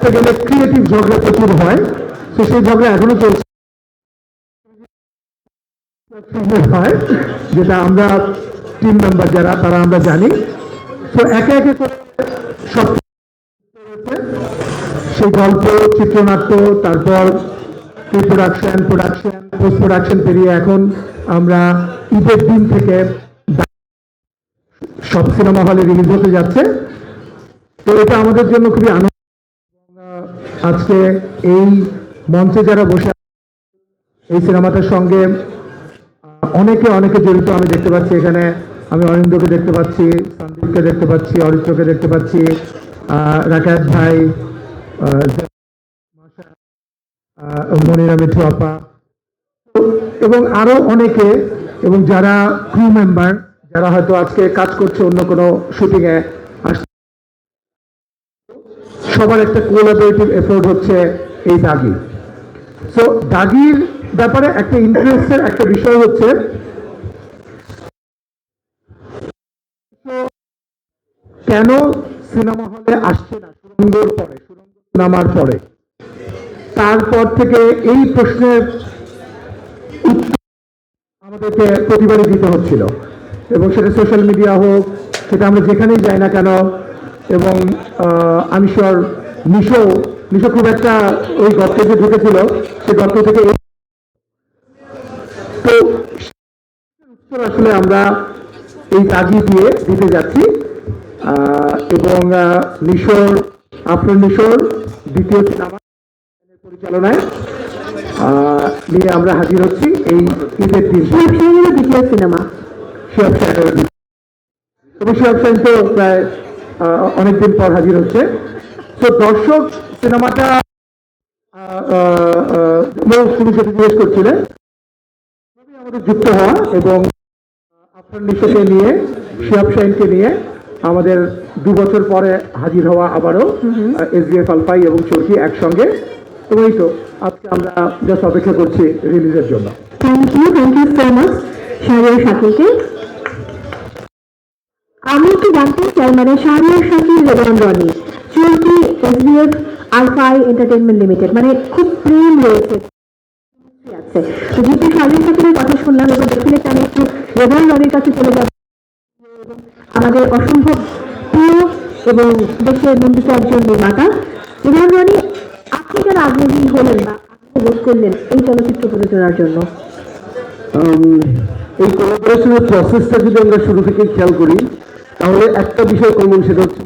করতে গেলে ক্রিয়েটিভ ঝগড়া প্রচুর হয়, তো সেই ঝগড়া এখনো চলছে হয়, যেটা আমরা টিম মেম্বার যারা তারা আমরা জানি। তো একে একে করে সব সেই গল্প, চিত্রনাট্য, তারপর pre production, production, post production পেরিয়ে এখন আমরা ঈদের দিন থেকে সব সিনেমা হলে রিলিজ হতে যাচ্ছে। তো এটা আমাদের জন্য খুবই আনন্দ। আজকে এই মঞ্চে যারা বসে এই সিনেমাটার সঙ্গে অনেকে অনেকে জড়িত আমি দেখতে পাচ্ছি। এখানে আমি অরিন্দকে দেখতে পাচ্ছি, সন্দীপকে দেখতে পাচ্ছি, অরিত্রকে দেখতে পাচ্ছি, রাকাত ভাই, মনিরা মিঠু আপা এবং আরো অনেকে, এবং যারা ক্রু মেম্বার যারা হয়তো আজকে কাজ করছে অন্য কোনো শুটিং এ আসছে, সবার একটা কোলাবোরেটিভ এফোর্ট হচ্ছে এই দাগি। সো দাগির ব্যাপারে একটা ইন্টারেস্টের একটা বিষয় হচ্ছে কেন সিনেমা হলে আসছে না সুরঙ্গর পরে, সুরঙ্গ নামার পরে। তারপর থেকে এই প্রশ্নের উত্তর আমাদেরকে প্রতিবারই দিতে হচ্ছিল, এবং সেটা সোশ্যাল মিডিয়া হোক, সেটা আমরা যেখানেই যাই না কেন। এবং আমি শিওর নিশো খুব একটা ওই গর্তে যে ঢুকেছিল, সেই গর্ত থেকে তো উত্তর আসলে আমরা এই দাগি দিয়ে দিতে যাচ্ছি। এবং আফরান নিশোর দ্বিতীয় সিনেমা পরিচালনায় নিয়ে আমরা হাজির হচ্ছি এই ঈদের দিন। দ্বিতীয় সিনেমা শিহাব শাহিন তো প্রায় অনেকদিন পর হাজির হচ্ছে। তো দর্শক সিনেমাটা তুমি সেটা জিজ্ঞেস করছিলেন, আমাদের যুক্ত হওয়া এবং আফরান নিশোকে নিয়ে, শিহাব শাহিনকে নিয়ে আমাদের 2 বছর পরে হাজির হওয়া আবারও SBF আলফাই এবং চরকি একসঙ্গে। এবং এই তো আজকে আমরা জাস্ট অপেক্ষা করছি রিলিজের জন্য। Thank you so much Shahriar শাকিলকে। আমি একটু জানতে চাই, মানে শাহরিয়ার শাকিল এবং রনি চলতি SBF আলফাই এন্টারটেইনমেন্ট লিমিটেড, মানে খুব প্রেম রয়েছে আছে। তো যেহেতু শাহরিয়ার শাকিলের কথা শুনলাম এবং ডেফিনেটলি আমি একটু রেবন রনির কাছে চলে যাব। আমাদের অসম্ভব প্রিয় এবং দেশের বন্ধুত্ব একজন নির্মাতা রেবন রনি, আপনি যারা আগ্রহী হলেন বা আগ্রহ বোধ করলেন এই চলচ্চিত্র প্রযোজনার জন্য? এই কোলাবোরেশনের প্রসেসটা যদি আমরা শুরু থেকে খেয়াল করি, তাহলে একটা বিষয় কমন, সেটা হচ্ছে